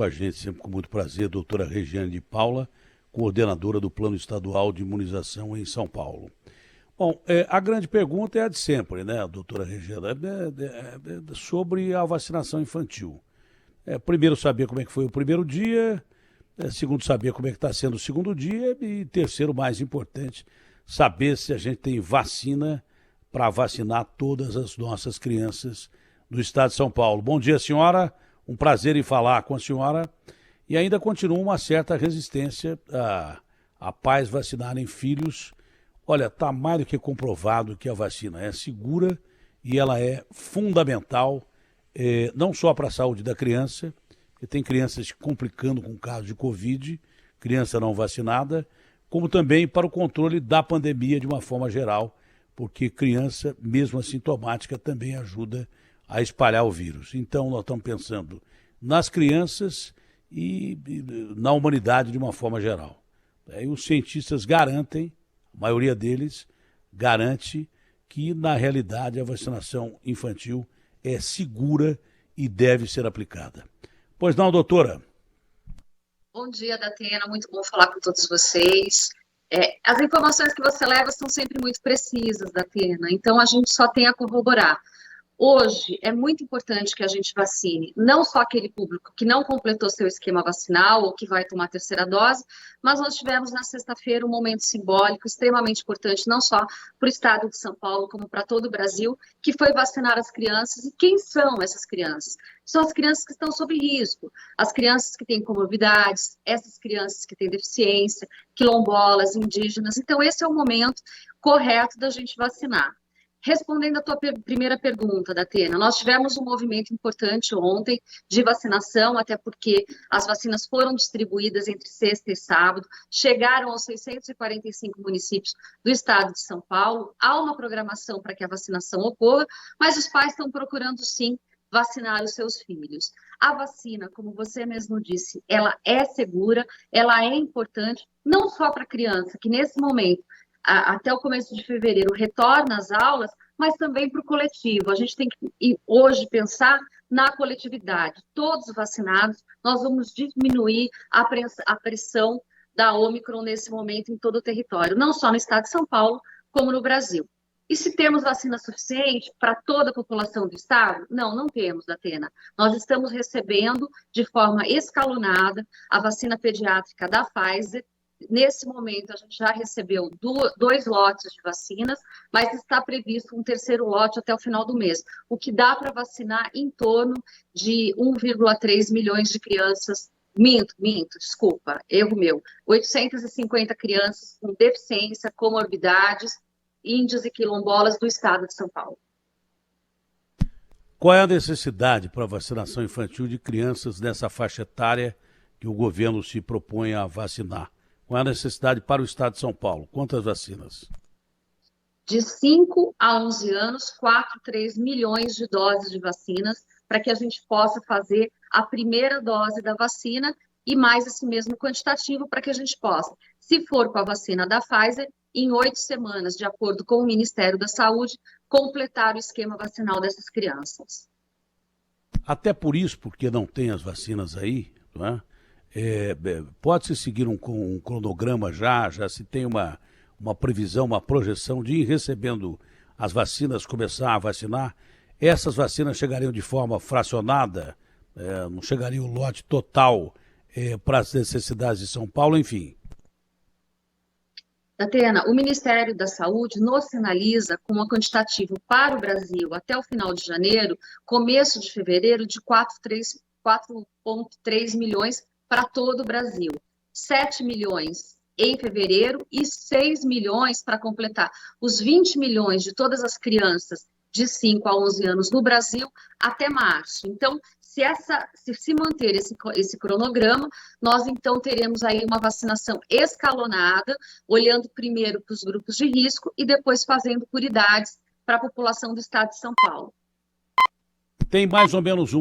com a gente, sempre com muito prazer, a doutora Regiane de Paula, coordenadora do Plano Estadual de Imunização em São Paulo. Bom, a grande pergunta é a de sempre, né, doutora Regiane, sobre a vacinação infantil. Primeiro, saber como é que foi o primeiro dia, segundo, saber como é que está sendo o segundo dia e terceiro, mais importante, saber se a gente tem vacina para vacinar todas as nossas crianças do estado de São Paulo. Bom dia, senhora. Um prazer em falar com a senhora. E ainda continua uma certa resistência a pais vacinarem filhos. Olha, está mais do que comprovado que a vacina é segura e ela é fundamental, não só para a saúde da criança, porque tem crianças se complicando com casos de Covid, criança não vacinada, como também para o controle da pandemia de uma forma geral, porque criança, mesmo assintomática, também ajuda a espalhar o vírus. Então, nós estamos pensando nas crianças e na humanidade de uma forma geral. E os cientistas garantem, a maioria deles garante que, na realidade, a vacinação infantil é segura e deve ser aplicada. Pois não, doutora? Bom dia, Datena, muito bom falar com todos vocês. As informações que você leva são sempre muito precisas, Datena, então a gente só tem a corroborar. Hoje é muito importante que a gente vacine não só aquele público que não completou seu esquema vacinal ou que vai tomar a terceira dose, mas nós tivemos na sexta-feira um momento simbólico extremamente importante, não só para o estado de São Paulo, como para todo o Brasil, que foi vacinar as crianças. E quem são essas crianças? São as crianças que estão sob risco, as crianças que têm comorbidades, essas crianças que têm deficiência, quilombolas, indígenas. Então, esse é o momento correto da gente vacinar. Respondendo à tua primeira pergunta, Datena, nós tivemos um movimento importante ontem de vacinação, até porque as vacinas foram distribuídas entre sexta e sábado, chegaram aos 645 municípios do estado de São Paulo. Há uma programação para que a vacinação ocorra, mas os pais estão procurando, sim, vacinar os seus filhos. A vacina, como você mesmo disse, ela é segura, ela é importante, não só para a criança, que nesse momento até o começo de fevereiro retorna às aulas, mas também para o coletivo. A gente tem que hoje pensar na coletividade. Todos vacinados, nós vamos diminuir a pressão da Ômicron nesse momento em todo o território, não só no estado de São Paulo, como no Brasil. E se temos vacina suficiente para toda a população do estado? Não, não temos, Datena. Nós estamos recebendo de forma escalonada a vacina pediátrica da Pfizer. Nesse momento, a gente já recebeu 2 lotes de vacinas, mas está previsto um terceiro lote até o final do mês, o que dá para vacinar em torno de 1,3 milhões de crianças. Desculpa, erro meu. 850 crianças com deficiência, comorbidades, índios e quilombolas do estado de São Paulo. Qual é a necessidade para a vacinação infantil de crianças nessa faixa etária que o governo se propõe a vacinar? Qual é a necessidade para o estado de São Paulo? Quantas vacinas? De 5 a 11 anos, 3 milhões de doses de vacinas, para que a gente possa fazer a primeira dose da vacina e mais esse mesmo quantitativo para que a gente possa, se for com a vacina da Pfizer, em 8 semanas, de acordo com o Ministério da Saúde, completar o esquema vacinal dessas crianças. Até por isso, porque não tem as vacinas aí, não é? Pode-se seguir um cronograma já se tem uma previsão, uma projeção de ir recebendo as vacinas, começar a vacinar, essas vacinas chegariam de forma fracionada, não chegaria o lote total para as necessidades de São Paulo, enfim. Datena, o Ministério da Saúde nos sinaliza com um quantitativo para o Brasil até o final de janeiro, começo de fevereiro, de 4,3 milhões para todo o Brasil. 7 milhões em fevereiro e 6 milhões para completar os 20 milhões de todas as crianças de 5 a 11 anos no Brasil até março. Então, se manter esse cronograma, nós então teremos aí uma vacinação escalonada, olhando primeiro para os grupos de risco e depois fazendo por idades para a população do estado de São Paulo. Tem mais ou menos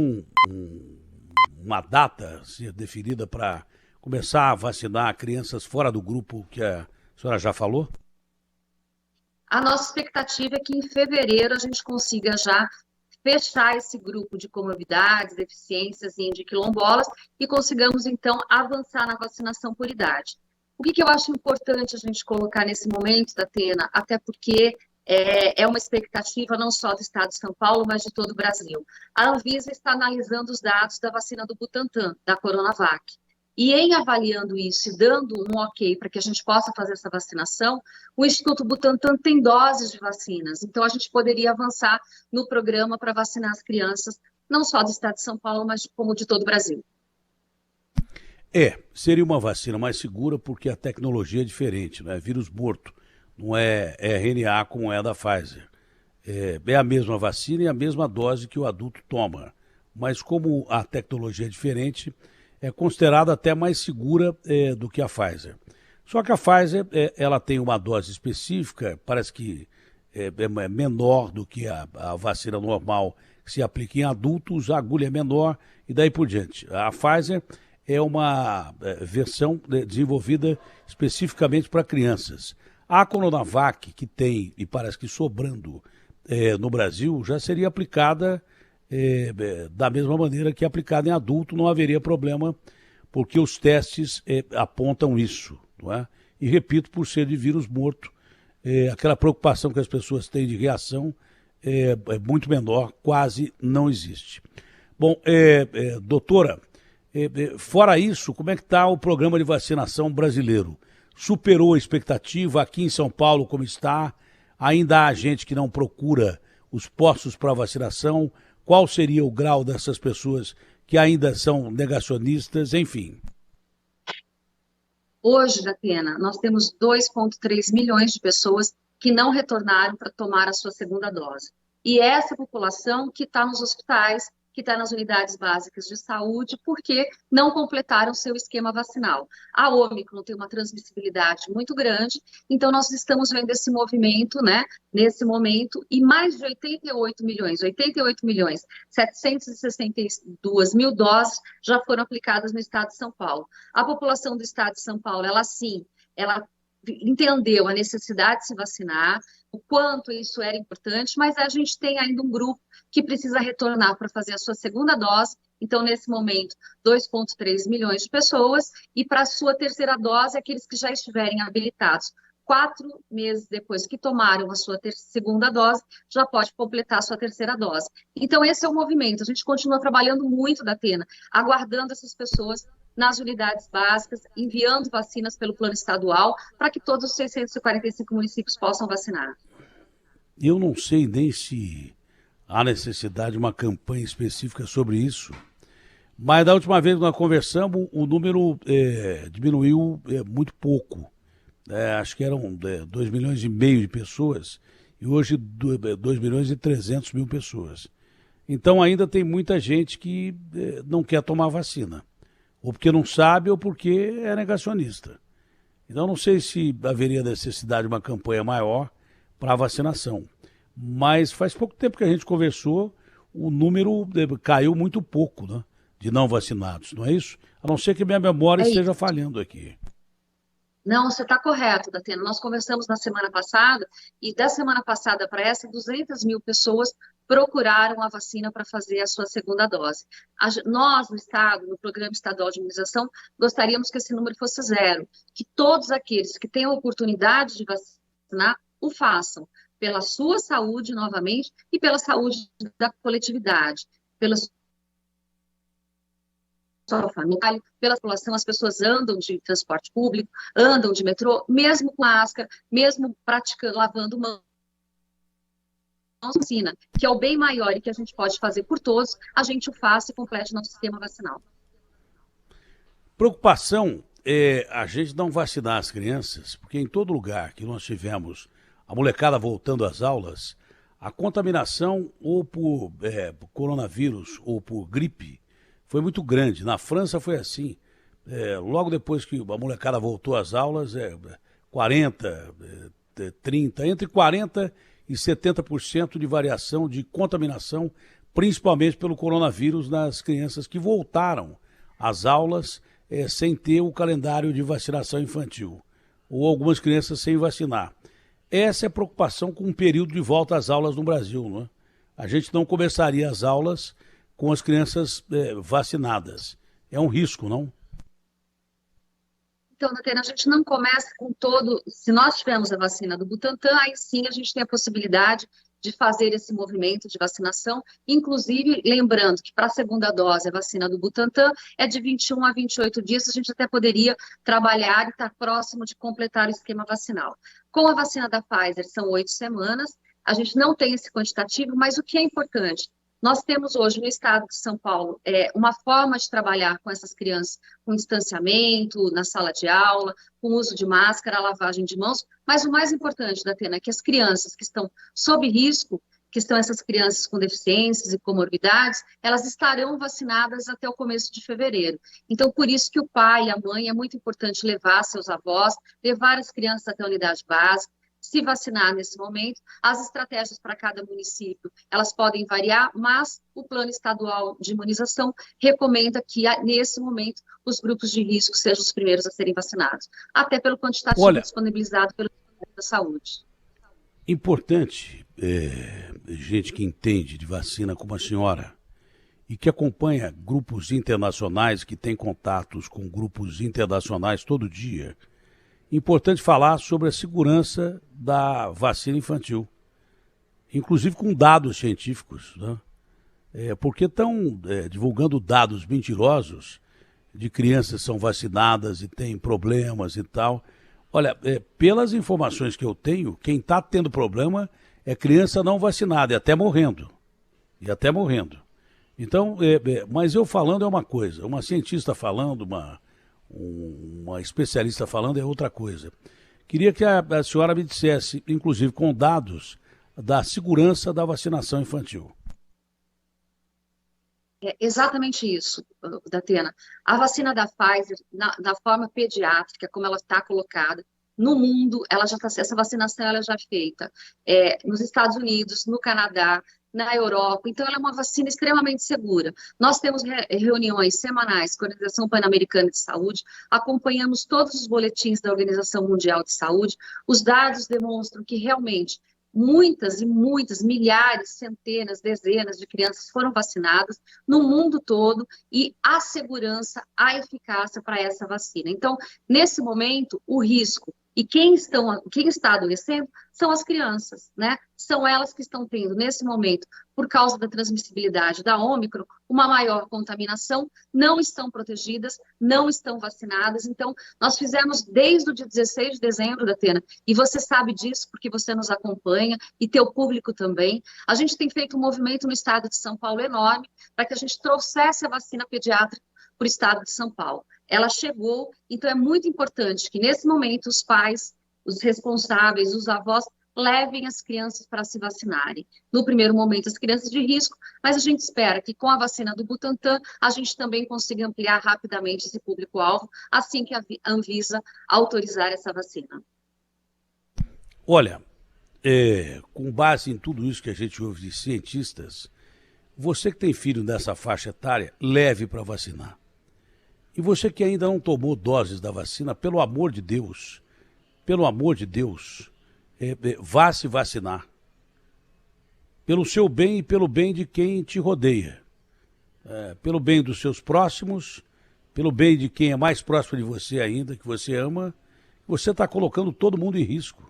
uma data definida para começar a vacinar crianças fora do grupo que a senhora já falou? A nossa expectativa é que em fevereiro a gente consiga já fechar esse grupo de comorbidades, deficiências e de quilombolas e consigamos, então, avançar na vacinação por idade. O que eu acho importante a gente colocar nesse momento, Datena, até porque é uma expectativa não só do Estado de São Paulo, mas de todo o Brasil. A Anvisa está analisando os dados da vacina do Butantan, da Coronavac. E em avaliando isso e dando um ok para que a gente possa fazer essa vacinação, o Instituto Butantan tem doses de vacinas. Então, a gente poderia avançar no programa para vacinar as crianças, não só do Estado de São Paulo, mas como de todo o Brasil. Seria uma vacina mais segura porque a tecnologia é diferente, não é vírus morto, não é RNA como é a da Pfizer. É a mesma vacina e a mesma dose que o adulto toma, mas como a tecnologia é diferente, é considerada até mais segura do que a Pfizer. Só que a Pfizer, ela tem uma dose específica, parece que é menor do que a vacina normal que se aplica em adultos, a agulha é menor e daí por diante. A Pfizer é uma versão desenvolvida especificamente para crianças. A Coronavac, que tem, e parece que sobrando no Brasil, já seria aplicada da mesma maneira que é aplicada em adulto, não haveria problema, porque os testes apontam isso, não é? E repito, por ser de vírus morto, aquela preocupação que as pessoas têm de reação é muito menor, quase não existe. Bom, doutora, fora isso, como é que está o programa de vacinação brasileiro? Superou a expectativa aqui em São Paulo, como está? Ainda há gente que não procura os postos para vacinação? Qual seria o grau dessas pessoas que ainda são negacionistas? Enfim. Hoje, Datena, nós temos 2,3 milhões de pessoas que não retornaram para tomar a sua segunda dose. E essa população que está nos hospitais, que está nas unidades básicas de saúde, porque não completaram seu esquema vacinal. A Ômicron tem uma transmissibilidade muito grande, então nós estamos vendo esse movimento, né, nesse momento, e mais de 88 milhões, 762 mil doses já foram aplicadas no estado de São Paulo. A população do estado de São Paulo, ela entendeu a necessidade de se vacinar, o quanto isso era importante, mas a gente tem ainda um grupo que precisa retornar para fazer a sua segunda dose. Então, nesse momento, 2,3 milhões de pessoas, e para a sua terceira dose, aqueles que já estiverem habilitados 4 meses depois que tomaram a sua segunda dose, já pode completar a sua terceira dose. Então, esse é o movimento. A gente continua trabalhando muito, Datena, aguardando essas pessoas nas unidades básicas, enviando vacinas pelo plano estadual, para que todos os 645 municípios possam vacinar. Eu não sei nem se há necessidade de uma campanha específica sobre isso, mas da última vez que nós conversamos, o número diminuiu muito pouco. Acho que eram 2,5 milhões de pessoas, e hoje 2,3 milhões pessoas. Então ainda tem muita gente que não quer tomar vacina, ou porque não sabe, ou porque é negacionista. Então não sei se haveria necessidade de uma campanha maior para a vacinação. Mas faz pouco tempo que a gente conversou, o número caiu muito pouco, né, de não vacinados, não é isso? A não ser que minha memória esteja falhando aqui. Não, você está correto, Datena. Nós conversamos na semana passada, e da semana passada para essa, 200 mil pessoas procuraram a vacina para fazer a sua segunda dose. Nós, no Estado, no Programa Estadual de Imunização, gostaríamos que esse número fosse 0, que todos aqueles que tenham oportunidade de vacinar, o façam, pela sua saúde, novamente, e pela saúde da coletividade, pela sua família, pela população. As pessoas andam de transporte público, andam de metrô, mesmo com máscara, mesmo praticando, lavando mãos, vacina, que é o bem maior e que a gente pode fazer por todos, a gente o faça e complete nosso sistema vacinal. Preocupação é a gente não vacinar as crianças, porque em todo lugar que nós tivemos a molecada voltando às aulas, a contaminação ou por coronavírus ou por gripe foi muito grande. Na França foi assim. Logo depois que a molecada voltou às aulas, 40, 30, entre 40% e 70% de variação de contaminação, principalmente pelo coronavírus nas crianças que voltaram às aulas sem ter o calendário de vacinação infantil, ou algumas crianças sem vacinar. Essa é a preocupação com o período de volta às aulas no Brasil, não é? a gente não começaria as aulas com as crianças vacinadas. É um risco, não? Então, Datena, a gente não começa com todo... Se nós tivermos a vacina do Butantan, aí sim a gente tem a possibilidade de fazer esse movimento de vacinação, inclusive lembrando que para a segunda dose a vacina do Butantan é de 21 a 28 dias, a gente até poderia trabalhar e estar próximo de completar o esquema vacinal. Com a vacina da Pfizer são 8 semanas, a gente não tem esse quantitativo, mas o que é importante? Nós temos hoje no estado de São Paulo uma forma de trabalhar com essas crianças, com distanciamento, na sala de aula, com uso de máscara, lavagem de mãos, mas o mais importante, Datena, é que as crianças que estão sob risco, que estão essas crianças com deficiências e comorbidades, elas estarão vacinadas até o começo de fevereiro. Então, por isso que o pai e a mãe é muito importante levar seus avós, levar as crianças até a unidade básica, se vacinar nesse momento. As estratégias para cada município, elas podem variar, mas o plano estadual de imunização recomenda que, nesse momento, os grupos de risco sejam os primeiros a serem vacinados, até pelo quantitativo disponibilizado pelo Ministério da Saúde. Importante, gente que entende de vacina como a senhora e que acompanha grupos internacionais, que tem contatos com grupos internacionais todo dia, importante falar sobre a segurança da vacina infantil, inclusive com dados científicos, né? Porque estão divulgando dados mentirosos de crianças que são vacinadas e têm problemas e tal. Olha, pelas informações que eu tenho, quem está tendo problema é criança não vacinada, e até morrendo. Então, mas eu falando é uma coisa, uma cientista falando, uma especialista falando é outra coisa. Queria que a senhora me dissesse, inclusive com dados, da segurança da vacinação infantil. É exatamente isso, Datena. A vacina da Pfizer, da forma pediátrica, como ela está colocada, no mundo, essa vacinação ela já é feita nos Estados Unidos, no Canadá, na Europa, então ela é uma vacina extremamente segura. Nós temos reuniões semanais com a Organização Pan-Americana de Saúde, acompanhamos todos os boletins da Organização Mundial de Saúde, os dados demonstram que realmente muitas e muitas, milhares, centenas, dezenas de crianças foram vacinadas no mundo todo e a segurança, a eficácia para essa vacina. Então, nesse momento, o risco e quem está adoecendo são as crianças, né? São elas que estão tendo, nesse momento, por causa da transmissibilidade da Ômicron, uma maior contaminação, não estão protegidas, não estão vacinadas. Então, nós fizemos desde o dia 16 de dezembro, Datena, e você sabe disso porque você nos acompanha e teu público também. A gente tem feito um movimento no estado de São Paulo enorme para que a gente trouxesse a vacina pediátrica para o estado de São Paulo. Ela chegou, então é muito importante que nesse momento os pais, os responsáveis, os avós, levem as crianças para se vacinarem. No primeiro momento, as crianças de risco, mas a gente espera que com a vacina do Butantan, a gente também consiga ampliar rapidamente esse público-alvo, assim que a Anvisa autorizar essa vacina. Olha, com base em tudo isso que a gente ouve de cientistas, você que tem filho nessa faixa etária, leve para vacinar. E você que ainda não tomou doses da vacina, pelo amor de Deus, vá se vacinar. Pelo seu bem e pelo bem de quem te rodeia. Pelo bem dos seus próximos, pelo bem de quem é mais próximo de você ainda, que você ama, você está colocando todo mundo em risco.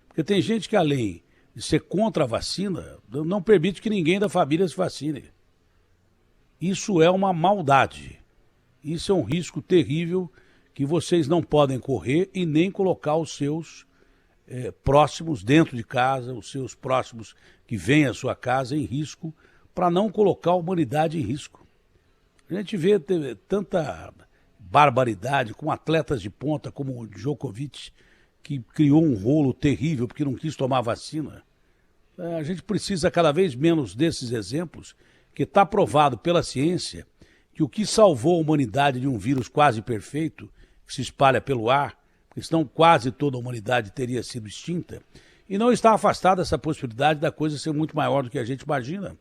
Porque tem gente que, além de ser contra a vacina, não permite que ninguém da família se vacine. Isso é uma maldade. Isso é um risco terrível que vocês não podem correr e nem colocar os seus próximos dentro de casa, os seus próximos que vêm à sua casa em risco, para não colocar a humanidade em risco. A gente vê tanta barbaridade com atletas de ponta como o Djokovic, que criou um rolo terrível porque não quis tomar vacina. A gente precisa cada vez menos desses exemplos, que está provado pela ciência que o que salvou a humanidade de um vírus quase perfeito, que se espalha pelo ar, porque senão quase toda a humanidade teria sido extinta, e não está afastada essa possibilidade da coisa ser muito maior do que a gente imagina.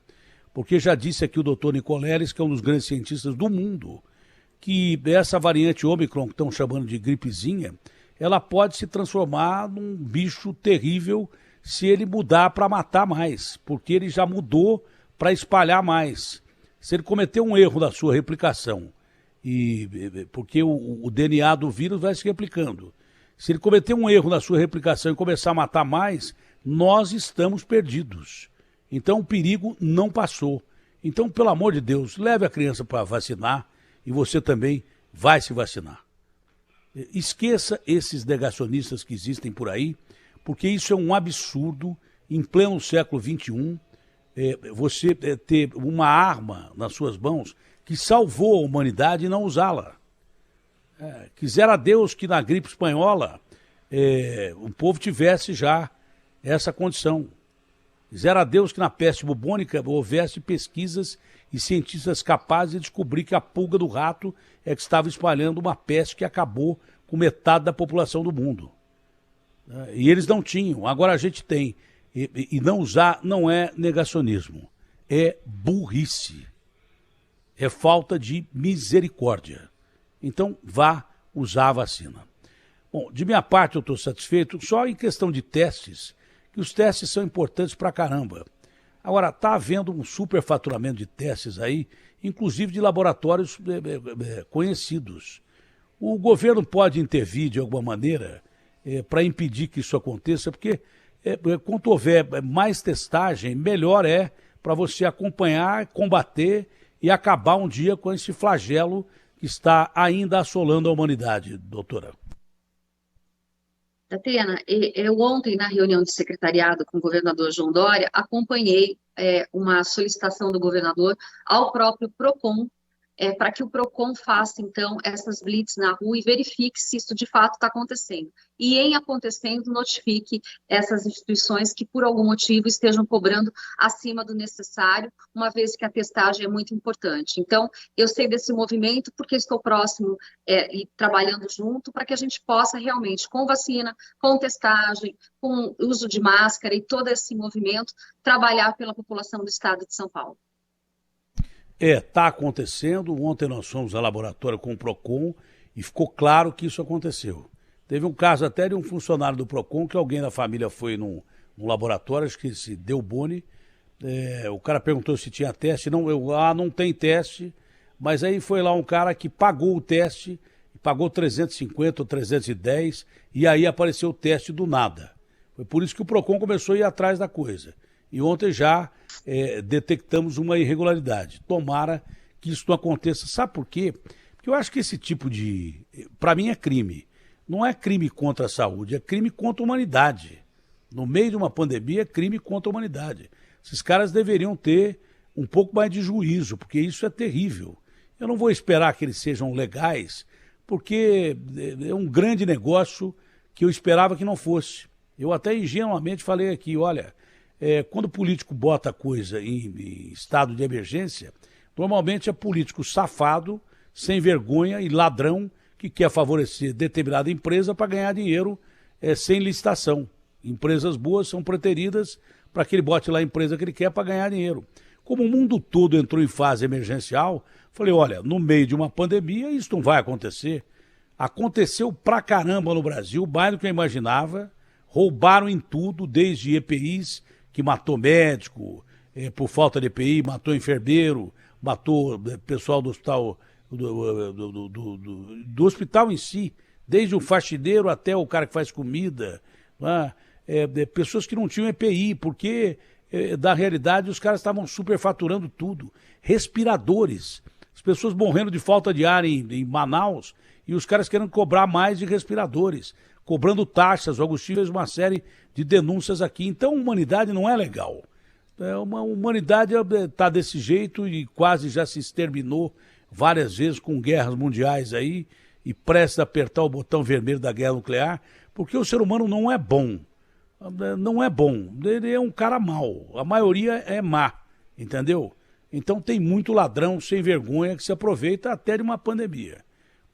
Porque já disse aqui o doutor Nicoleles, que é um dos grandes cientistas do mundo, que essa variante Ômicron, que estão chamando de gripezinha, ela pode se transformar num bicho terrível se ele mudar para matar mais, porque ele já mudou para espalhar mais. Se ele cometer um erro na sua replicação, porque o DNA do vírus vai se replicando, se ele cometer um erro na sua replicação e começar a matar mais, nós estamos perdidos. Então o perigo não passou. Então, pelo amor de Deus, leve a criança para vacinar e você também vai se vacinar. Esqueça esses negacionistas que existem por aí, porque isso é um absurdo em pleno século XXI, você ter uma arma nas suas mãos que salvou a humanidade e não usá-la. Quisera Deus que na gripe espanhola o povo tivesse já essa condição. Quisera Deus que na peste bubônica houvesse pesquisas e cientistas capazes de descobrir que a pulga do rato é que estava espalhando uma peste que acabou com metade da população do mundo. E eles não tinham, agora a gente tem. E não usar não é negacionismo, é burrice, é falta de misericórdia. Então vá usar a vacina. Bom, de minha parte eu estou satisfeito, só em questão de testes, que os testes são importantes pra caramba. Agora, está havendo um superfaturamento de testes aí, inclusive de laboratórios conhecidos. O governo pode intervir de alguma maneira para impedir que isso aconteça, porque quanto houver mais testagem, melhor é para você acompanhar, combater e acabar um dia com esse flagelo que está ainda assolando a humanidade, doutora. Tatiana, eu ontem, na reunião de secretariado com o governador João Dória, acompanhei uma solicitação do governador ao próprio PROCON, para que o PROCON faça, então, essas blitz na rua e verifique se isso de fato está acontecendo. E, em acontecendo, notifique essas instituições que, por algum motivo, estejam cobrando acima do necessário, uma vez que a testagem é muito importante. Então, eu sei desse movimento porque estou próximo e trabalhando junto para que a gente possa realmente, com vacina, com testagem, com uso de máscara e todo esse movimento, trabalhar pela população do estado de São Paulo. Está acontecendo. Ontem nós fomos ao laboratório com o PROCON e ficou claro que isso aconteceu. Teve um caso até de um funcionário do PROCON que alguém da família foi num laboratório, acho que se deu Boni. O cara perguntou se tinha teste. Não tem teste. Mas aí foi lá um cara que pagou o teste, pagou 350 ou 310 e aí apareceu o teste do nada. Foi por isso que o PROCON começou a ir atrás da coisa. E ontem já detectamos uma irregularidade. Tomara que isso não aconteça. Sabe por quê? Porque eu acho que esse tipo de... Para mim é crime. Não é crime contra a saúde, é crime contra a humanidade. No meio de uma pandemia, é crime contra a humanidade. Esses caras deveriam ter um pouco mais de juízo, porque isso é terrível. Eu não vou esperar que eles sejam legais, porque é um grande negócio que eu esperava que não fosse. Eu até ingenuamente falei aqui, olha... quando o político bota a coisa em estado de emergência, normalmente é político safado, sem vergonha e ladrão que quer favorecer determinada empresa para ganhar dinheiro sem licitação. Empresas boas são preteridas para que ele bote lá a empresa que ele quer para ganhar dinheiro. Como o mundo todo entrou em fase emergencial, falei, olha, no meio de uma pandemia isso não vai acontecer. Aconteceu pra caramba no Brasil, mais do que eu imaginava, roubaram em tudo, desde EPIs, que matou médico, por falta de EPI, matou enfermeiro, matou pessoal do hospital, do hospital em si, desde o faxineiro até o cara que faz comida, pessoas que não tinham EPI, porque, da realidade, os caras estavam superfaturando tudo. Respiradores, as pessoas morrendo de falta de ar em Manaus, e os caras querendo cobrar mais de respiradores, cobrando taxas. O Agostinho fez uma série de denúncias aqui. Então, a humanidade não é legal. Uma humanidade está desse jeito e quase já se exterminou várias vezes com guerras mundiais aí e prestes a apertar o botão vermelho da guerra nuclear, porque o ser humano não é bom. Não é bom. Ele é um cara mau. A maioria é má, entendeu? Então tem muito ladrão sem vergonha que se aproveita até de uma pandemia.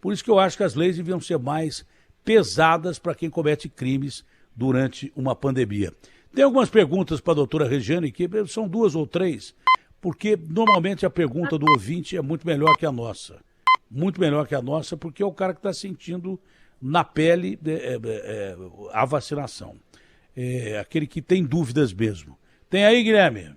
Por isso que eu acho que as leis deviam ser mais pesadas para quem comete crimes durante uma pandemia. Tem algumas perguntas para a doutora Regiane, que são 2 ou 3, porque normalmente a pergunta do ouvinte é muito melhor que a nossa. Muito melhor que a nossa, porque é o cara que está sentindo na pele a vacinação. aquele que tem dúvidas mesmo. Tem aí, Guilherme?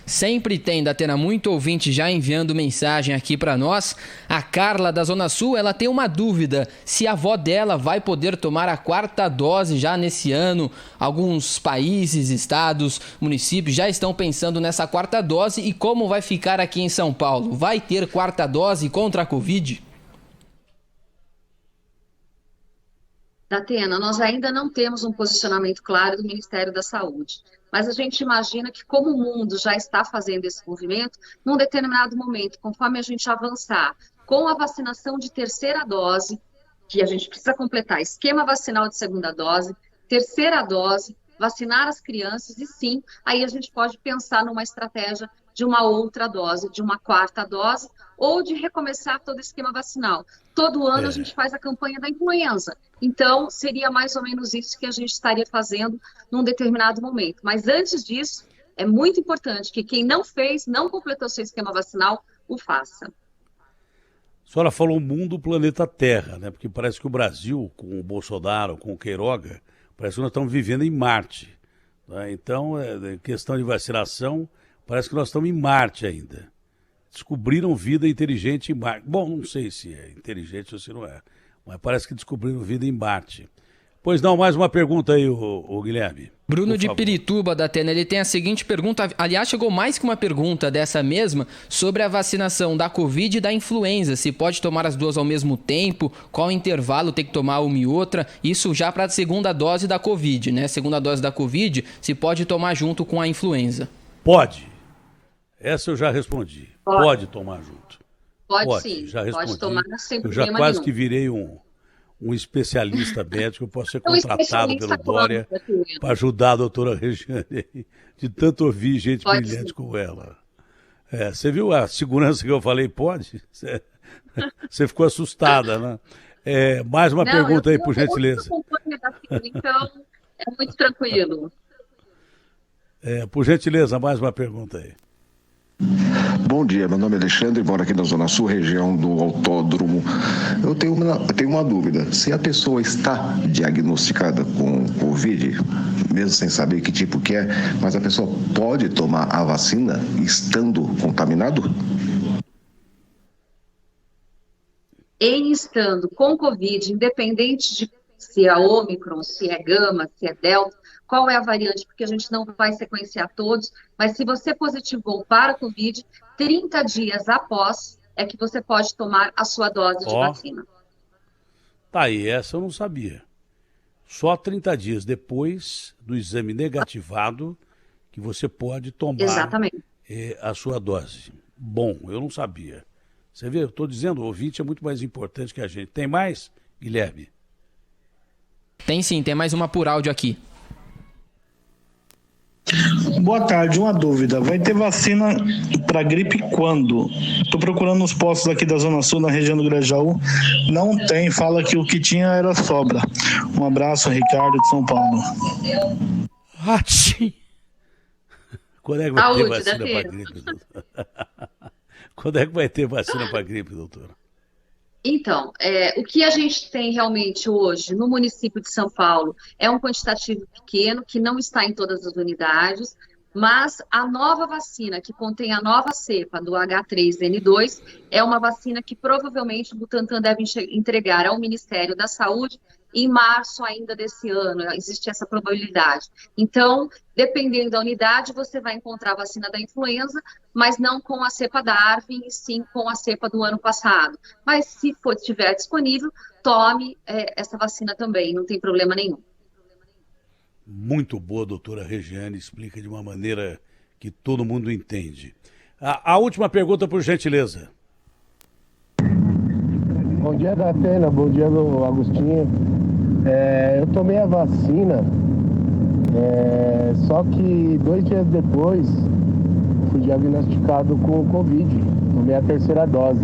Sempre tem, Datena, muito ouvinte já enviando mensagem aqui para nós. A Carla da Zona Sul, ela tem uma dúvida, se a avó dela vai poder tomar a 4ª dose já nesse ano. Alguns países, estados, municípios já estão pensando nessa 4ª dose e como vai ficar aqui em São Paulo. Vai ter 4ª dose contra a Covid? Datena, nós ainda não temos um posicionamento claro do Ministério da Saúde, mas a gente imagina que como o mundo já está fazendo esse movimento, num determinado momento, conforme a gente avançar com a vacinação de 3ª dose, que a gente precisa completar esquema vacinal de 2ª dose, 3ª dose, vacinar as crianças e sim, aí a gente pode pensar numa estratégia de uma outra dose, de uma 4ª dose, ou de recomeçar todo o esquema vacinal. Todo ano a gente faz a campanha da influenza, então seria mais ou menos isso que a gente estaria fazendo num determinado momento. Mas antes disso, é muito importante que quem não fez, não completou seu esquema vacinal, o faça. A senhora falou mundo, planeta Terra, né? Porque parece que o Brasil, com o Bolsonaro, com o Queiroga, parece que nós estamos vivendo em Marte. Né? Então, questão de vacinação, parece que nós estamos em Marte ainda. Descobriram vida inteligente em Marte. Bom, não sei se é inteligente ou se não é, mas parece que descobriram vida em Marte. Pois não, mais uma pergunta aí, o Guilherme. Bruno de Pirituba, da Atena, ele tem a seguinte pergunta, aliás, chegou mais que uma pergunta dessa mesma, sobre a vacinação da Covid e da influenza, se pode tomar as duas ao mesmo tempo, qual intervalo tem que tomar uma e outra, isso já para a 2ª dose da Covid, né? 2ª dose da Covid, se pode tomar junto com a influenza. Pode. Essa eu já respondi. Pode tomar junto. Pode sim, já respondi. Pode tomar sem eu problema já quase nenhum. que virei um especialista médico, eu posso ser contratado pelo Dória para ajudar a doutora Regiane, de tanto ouvir gente brilhante como ela. Você viu a segurança que eu falei, pode? Você ficou assustada, né? Mais uma pergunta aí, por gentileza. Então, é muito tranquilo. Por gentileza, mais uma pergunta aí. Bom dia, meu nome é Alexandre, moro aqui na Zona Sul, região do Autódromo. Eu tenho uma dúvida. Se a pessoa está diagnosticada com Covid, mesmo sem saber que tipo que é, mas a pessoa pode tomar a vacina estando contaminado? Em estando com Covid, independente de se é Ômicron, se é Gama, se é Delta, qual é a variante, porque a gente não vai sequenciar todos, mas se você positivou para Covid, 30 dias após é que você pode tomar a sua dose de vacina. Tá aí, essa eu não sabia. Só 30 dias depois do exame negativado que você pode tomar a sua dose. Bom, eu não sabia. Você vê, eu estou dizendo, o ouvinte é muito mais importante que a gente. Tem mais, Guilherme? Tem sim, tem mais uma por áudio aqui. Boa tarde, uma dúvida. Vai ter vacina para gripe quando? Estou procurando nos postos aqui da Zona Sul, na região do Grajaú. Não tem, fala que o que tinha era sobra. Um abraço, Ricardo de São Paulo. Quando é que vai ter vacina para gripe, doutor? Quando é que vai ter vacina para gripe, doutora? Então, o que a gente tem realmente hoje no município de São Paulo é um quantitativo pequeno, que não está em todas as unidades, mas a nova vacina, que contém a nova cepa do H3N2, é uma vacina que provavelmente o Butantan deve entregar ao Ministério da Saúde em março ainda desse ano, existe essa probabilidade. Então, dependendo da unidade, você vai encontrar a vacina da influenza, mas não com a cepa da Arvin, e sim com a cepa do ano passado. Mas se estiver disponível, tome essa vacina também, não tem problema nenhum. Muito boa, doutora Regiane, explica de uma maneira que todo mundo entende. A última pergunta, por gentileza. Bom dia, Datena. Bom dia, Agostinho. Eu tomei a vacina, só que 2 dias depois fui diagnosticado com Covid. Tomei a 3ª dose.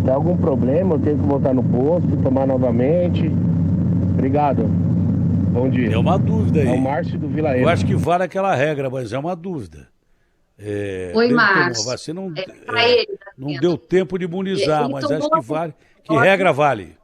Tem algum problema? Eu tenho que voltar no posto, tomar novamente? Obrigado. Bom dia. É uma dúvida aí. É o Márcio do Vila Ema. Eu acho que vale aquela regra, mas é uma dúvida. Oi, Márcio. A vacina não deu tempo de imunizar, mas acho que vale. Que Pode. regra vale?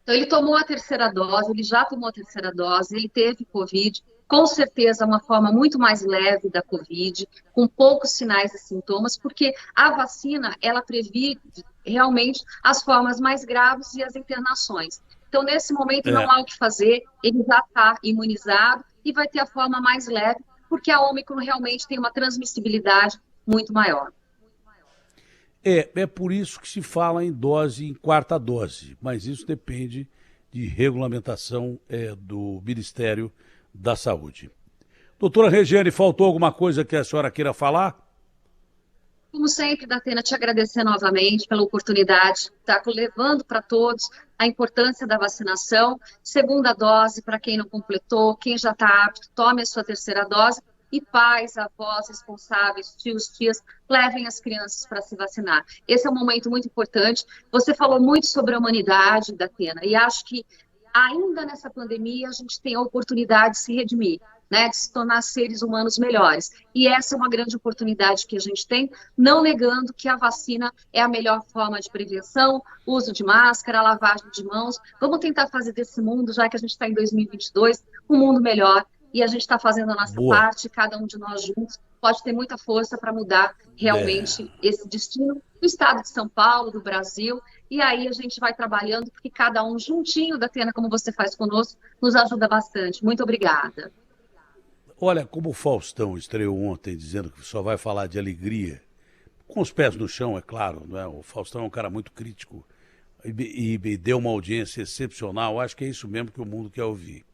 Então, ele tomou a terceira dose, ele já tomou a terceira dose, ele teve Covid, com certeza uma forma muito mais leve da Covid, com poucos sinais e sintomas, porque a vacina, ela previne realmente as formas mais graves e as internações. Então, nesse momento, não há o que fazer, ele já está imunizado e vai ter a forma mais leve, porque a Ômicron realmente tem uma transmissibilidade muito maior. É por isso que se fala em dose, em quarta dose, mas isso depende de regulamentação do Ministério da Saúde. Doutora Regiane, faltou alguma coisa que a senhora queira falar? Como sempre, Datena, te agradecer novamente pela oportunidade de estar levando para todos a importância da vacinação, segunda dose para quem não completou, quem já está apto, tome a sua terceira dose, e pais, avós, responsáveis, tios, tias, levem as crianças para se vacinar. Esse é um momento muito importante. Você falou muito sobre a humanidade, Datena, e acho que ainda nessa pandemia a gente tem a oportunidade de se redimir, né, de se tornar seres humanos melhores. E essa é uma grande oportunidade que a gente tem, não negando que a vacina é a melhor forma de prevenção, uso de máscara, lavagem de mãos. Vamos tentar fazer desse mundo, já que a gente está em 2022, um mundo melhor. E a gente está fazendo a nossa parte, cada um de nós juntos pode ter muita força para mudar realmente esse destino do estado de São Paulo, do Brasil. E aí a gente vai trabalhando, porque cada um juntinho, Datena, como você faz conosco, nos ajuda bastante. Muito obrigada. Olha, como o Faustão estreou ontem dizendo que só vai falar de alegria, com os pés no chão, é claro, não é? O Faustão é um cara muito crítico e deu uma audiência excepcional. Acho que é isso mesmo que o mundo quer ouvir.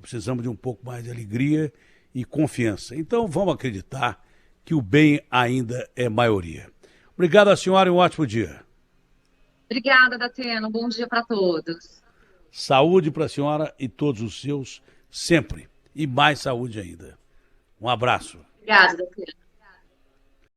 Precisamos de um pouco mais de alegria e confiança. Então vamos acreditar que o bem ainda é maioria. Obrigado à senhora e um ótimo dia. Obrigada, Datena. Um bom dia para todos. Saúde para a senhora e todos os seus sempre. E mais saúde ainda. Um abraço. Obrigada, Datena.